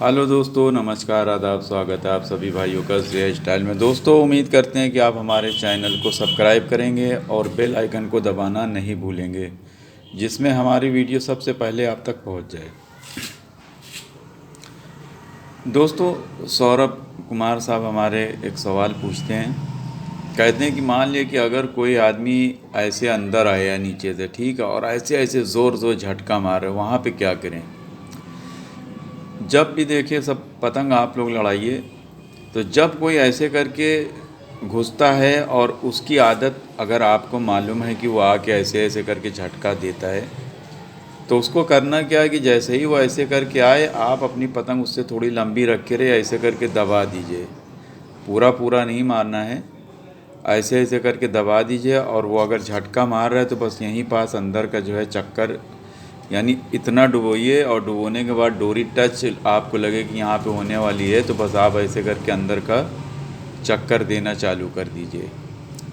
Hello दोस्तों, नमस्कार, आदाब, स्वागत है आप सभी भाइयों का श्रेय स्टाइल में। दोस्तों, उम्मीद करते हैं कि आप हमारे चैनल को सब्सक्राइब करेंगे और बेल आइकन को दबाना नहीं भूलेंगे, जिसमें हमारी वीडियो सबसे पहले आप तक पहुंच जाए। दोस्तों, सौरभ कुमार साहब हमारे एक सवाल पूछते हैं। कहते हैं कि मान लिया कि अगर कोई आदमी ऐसे अंदर आया नीचे से, ठीक है, और ऐसे ऐसे ज़ोर ज़ोर झटका मारे, वहाँ पे क्या करें। जब भी देखिए सब पतंग आप लोग लड़ाइए, तो जब कोई ऐसे करके घुसता है और उसकी आदत अगर आपको मालूम है कि वो आके ऐसे ऐसे करके झटका देता है, तो उसको करना क्या है कि जैसे ही वो ऐसे करके आए, आप अपनी पतंग उससे थोड़ी लंबी रख के रहे, ऐसे करके दबा दीजिए। पूरा पूरा नहीं मारना है, ऐसे ऐसे करके दबा दीजिए। और वो अगर झटका मार रहा है तो बस यहीं पास अंदर का जो है चक्कर, यानी इतना डुबोइए, और डुबोने के बाद डोरी टच आपको लगे कि यहाँ पे होने वाली है, तो बस आप ऐसे करके अंदर का चक्कर देना चालू कर दीजिए।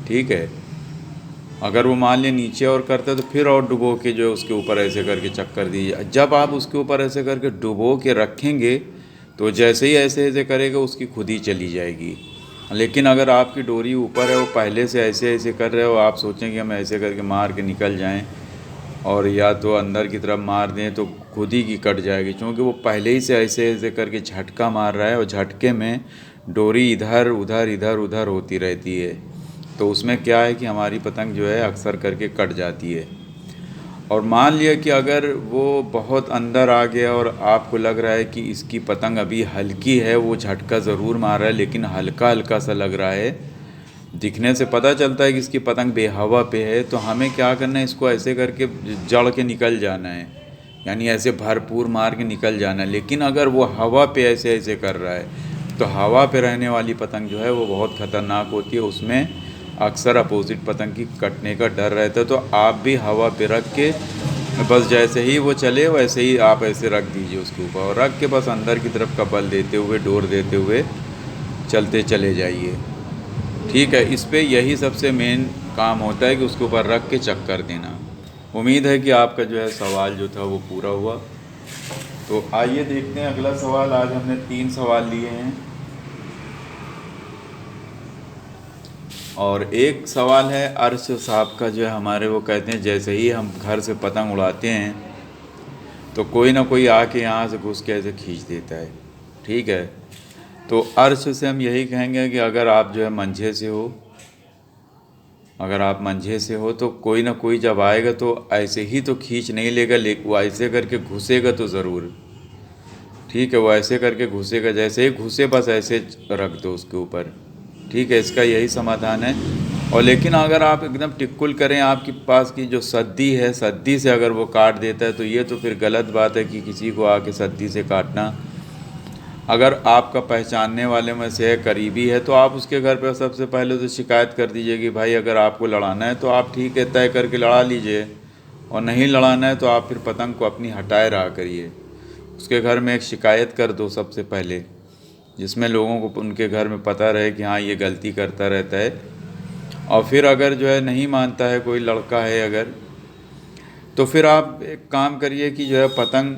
ठीक है। अगर वो मान लिया नीचे और करता है तो फिर और डुबो के जो है उसके ऊपर ऐसे करके चक्कर दीजिए। जब आप उसके ऊपर ऐसे करके डुबो के रखेंगे तो जैसे ही ऐसे ऐसे करेगा उसकी खुद ही चली जाएगी। लेकिन अगर आपकी डोरी ऊपर है, वो पहले से ऐसे ऐसे कर रहे हो, आप सोचें कि हम ऐसे करके मार के निकल जाएं और या तो अंदर की तरफ मार दें, तो खुद ही की कट जाएगी, क्योंकि वो पहले ही से ऐसे ऐसे करके झटका मार रहा है और झटके में डोरी इधर उधर इधर उधर होती रहती है। तो उसमें क्या है कि हमारी पतंग जो है अक्सर करके कट जाती है। और मान लिया कि अगर वो बहुत अंदर आ गया और आपको लग रहा है कि इसकी पतंग अभी हल्की है, वो झटका ज़रूर मार रहा है लेकिन हल्का हल्का सा लग रहा है, दिखने से पता चलता है कि इसकी पतंग बेहवा पे है, तो हमें क्या करना है, इसको ऐसे करके जड़ के निकल जाना है, यानी ऐसे भरपूर मार के निकल जाना है। लेकिन अगर वो हवा पे ऐसे ऐसे कर रहा है, तो हवा पे रहने वाली पतंग जो है वो बहुत ख़तरनाक होती है, उसमें अक्सर अपोजिट पतंग की कटने का डर रहता है। तो आप भी हवा पे रख के बस जैसे ही वो चले वैसे ही आप ऐसे रख दीजिए उसके ऊपर, और रख के बस अंदर की तरफ का बल देते हुए, डोर देते हुए चलते चले जाइए। ठीक है। इस पे यही सबसे मेन काम होता है कि उसके ऊपर रख के चक्कर देना। उम्मीद है कि आपका जो है सवाल जो था वो पूरा हुआ। तो आइए देखते हैं अगला सवाल। आज हमने 3 सवाल लिए हैं और एक सवाल है अर्श साहब का, जो है हमारे, वो कहते हैं जैसे ही हम घर से पतंग उड़ाते हैं तो कोई ना कोई आके यहाँ से घुस के ऐसे खींच देता है। ठीक है। तो अर्श से हम यही कहेंगे कि अगर आप जो है मंझे से हो, अगर आप मंझे से हो तो कोई ना कोई जब आएगा तो ऐसे ही तो खींच नहीं लेगा, लेकिन वो ऐसे करके घुसेगा तो ज़रूर। ठीक है। वो ऐसे करके घुसेगा, जैसे ही घुसे बस ऐसे रख दो उसके ऊपर। ठीक है। इसका यही समाधान है। और लेकिन अगर आप एकदम टिक्कुल करें, आपके पास की जो सद्दी है, सद्दी से अगर वो काट देता है तो ये तो फिर गलत बात है कि किसी को आके सद्दी से काटना। अगर आपका पहचानने वाले में से है, करीबी है, तो आप उसके घर पर सबसे पहले तो शिकायत कर दीजिए कि भाई अगर आपको लड़ाना है तो आप ठीक है तय करके लड़ा लीजिए, और नहीं लड़ाना है तो आप फिर पतंग को अपनी हटाए रहा करिए। उसके घर में एक शिकायत कर दो सबसे पहले, जिसमें लोगों को उनके घर में पता रहे कि हाँ ये गलती करता रहता है। और फिर अगर जो है नहीं मानता है, कोई लड़का है अगर, तो फिर आप एक काम करिए कि जो है पतंग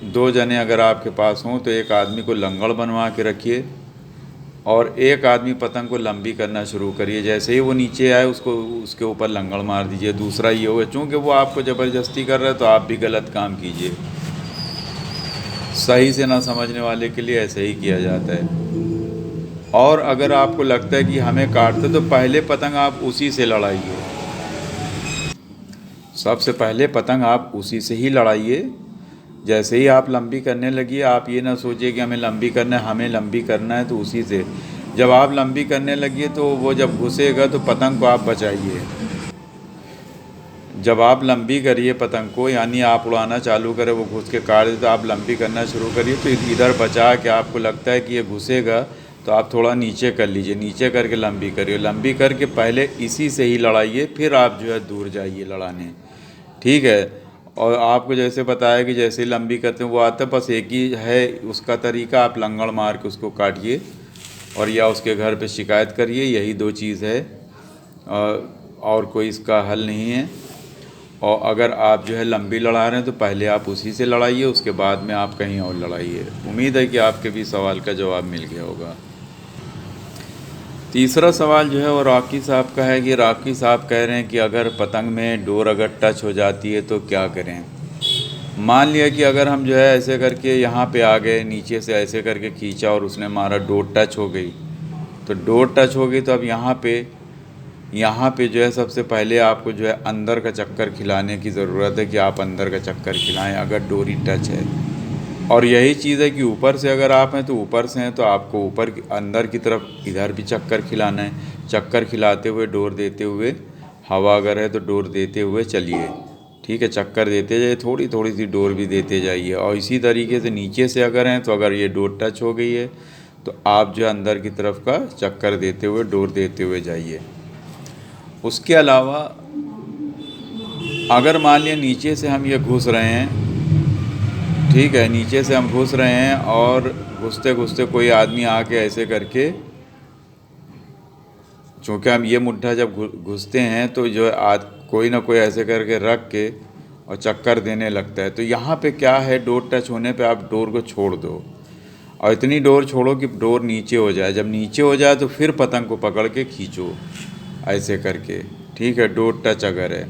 2 जने अगर आपके पास हों तो एक आदमी को लंगड़ बनवा के रखिए और एक आदमी पतंग को लंबी करना शुरू करिए। जैसे ही वो नीचे आए उसको उसके ऊपर लंगड़ मार दीजिए। दूसरा ये होगा, चूँकि वो आपको ज़बरदस्ती कर रहा है तो आप भी गलत काम कीजिए। सही से ना समझने वाले के लिए ऐसे ही किया जाता है। और अगर आपको लगता है कि हमें काटते, तो पहले पतंग आप उसी से लड़ाइए। सबसे पहले पतंग आप उसी से ही लड़ाइए। जैसे ही आप लंबी करने लगिए, आप ये ना सोचिए कि हमें लंबी करना है, हमें लंबी करना है तो उसी से। जब आप लंबी करने लगिए तो वो जब घुसेगा तो पतंग को आप बचाइए। जब आप लंबी करिए पतंग को, यानी आप उड़ाना चालू करें, वो घुस के काट दे, तो आप लंबी करना शुरू करिए। तो इधर बचा के आपको लगता है कि ये घुसेगा तो आप थोड़ा नीचे कर लीजिए, नीचे करके लंबी करिए। लंबी करके पहले इसी से ही लड़ाइए, फिर आप जो है दूर जाइए लड़ाने। ठीक है। और आपको जैसे बताया कि जैसे ही लंबी करते हैं वो आता है, बस एक ही है उसका तरीका, आप लंगड़ मार के उसको काटिए और या उसके घर पे शिकायत करिए। यही 2 चीज़ है और कोई इसका हल नहीं है। और अगर आप जो है लंबी लड़ा रहे हैं तो पहले आप उसी से लड़ाइए, उसके बाद में आप कहीं और लड़ाइए। उम्मीद है कि आपके भी सवाल का जवाब मिल गया होगा। तीसरा सवाल जो है वो रॉकी साहब का है कि रॉकी साहब कह रहे हैं कि अगर पतंग में डोर अगर टच हो जाती है तो क्या करें। मान लिया कि अगर हम जो है ऐसे करके यहाँ पे आ गए, नीचे से ऐसे करके खींचा और उसने मारा, डोर टच हो गई, तो डोर टच हो गई तो अब यहाँ पे जो है सबसे पहले आपको जो है अंदर का चक्कर खिलाने की ज़रूरत है कि आप अंदर का चक्कर खिलाएं अगर डोरी टच है। और यही चीज़ है कि ऊपर से अगर आप हैं तो ऊपर से हैं तो आपको ऊपर अंदर की तरफ इधर भी चक्कर खिलाना है। चक्कर खिलाते हुए, डोर देते हुए, हवा अगर है तो डोर देते हुए चलिए, ठीक है। चक्कर देते जाइए, थोड़ी थोड़ी सी डोर भी देते जाइए। और इसी तरीके से नीचे से अगर हैं तो अगर ये डोर टच हो गई है तो आप जो अंदर की तरफ का चक्कर देते हुए, डोर देते हुए जाइए। उसके अलावा अगर मान लिया नीचे से हम ये घुस रहे हैं, ठीक है, नीचे से हम घुस रहे हैं और घुसते घुसते कोई आदमी आके ऐसे करके, चूँकि हम ये मुड्ढा जब घुसते हैं तो जो कोई ना कोई ऐसे करके रख के और चक्कर देने लगता है। तो यहाँ पे क्या है, डोर टच होने पे आप डोर को छोड़ दो और इतनी डोर छोड़ो कि डोर नीचे हो जाए। जब नीचे हो जाए तो फिर पतंग को पकड़ के खींचो ऐसे करके, ठीक है, डोर टच अगर है।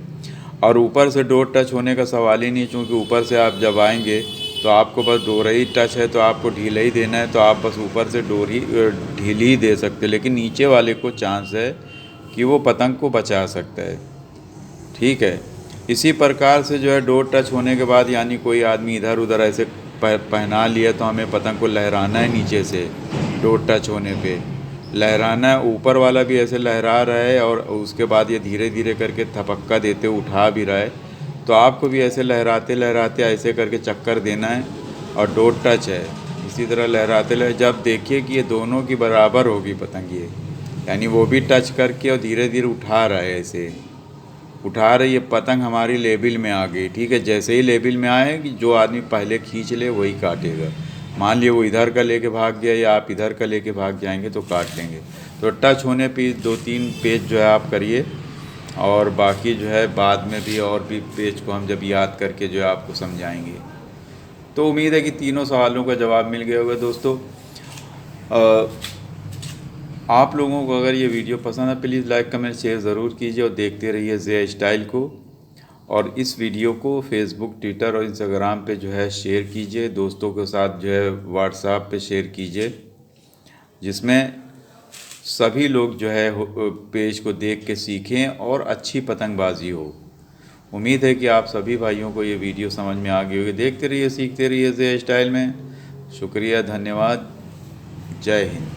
और ऊपर से डोर टच होने का सवाल ही नहीं, क्योंकि ऊपर से आप जब आएंगे तो आपको बस डोर ही टच है तो आपको ढीला ही देना है, तो आप बस ऊपर से डोर ही ढीली ही दे सकते हैं। लेकिन नीचे वाले को चांस है कि वो पतंग को बचा सकता है, ठीक है। इसी प्रकार से जो है डोर टच होने के बाद यानी कोई आदमी इधर उधर ऐसे पहना लिया तो हमें पतंग को लहराना है नीचे से, डोर टच होने पे लहराना है। ऊपर वाला भी ऐसे लहरा रहा है और उसके बाद ये धीरे धीरे करके थपक्का देते उठा भी रहा है, तो आपको भी ऐसे लहराते लहराते ऐसे करके चक्कर देना है। और डोर टच है, इसी तरह लहराते जब देखिए कि ये दोनों की बराबर होगी पतंग, ये यानी वो भी टच करके और धीरे धीरे उठा रहा है, ऐसे उठा रही है, पतंग हमारी लेवल में आ गई, ठीक है। जैसे ही लेवल में आए कि जो आदमी पहले खींच ले वही काटेगा। मान लिया वो इधर का लेके भाग गया या आप इधर का लेके भाग जाएंगे तो काट लेंगे। तो टच होने पे 2-3 पेज जो है आप करिए और बाकी जो है बाद में भी और भी पेज को हम जब याद करके जो है आपको समझाएंगे। तो उम्मीद है कि तीनों सवालों का जवाब मिल गया होगा दोस्तों। आप लोगों को अगर ये वीडियो पसंद है प्लीज़ लाइक कमेंट शेयर ज़रूर कीजिए और देखते रहिए ज़िया स्टाइल को। और इस वीडियो को फेसबुक, ट्विटर और इंस्टाग्राम पे जो है शेयर कीजिए, दोस्तों के साथ जो है व्हाट्सएप पे शेयर कीजिए, जिसमें सभी लोग जो है पेज को देख के सीखें और अच्छी पतंगबाजी हो। उम्मीद है कि आप सभी भाइयों को ये वीडियो समझ में आ गई होगी। देखते रहिए, सीखते रहिए ज़िया स्टाइल में। शुक्रिया, धन्यवाद, जय हिंद।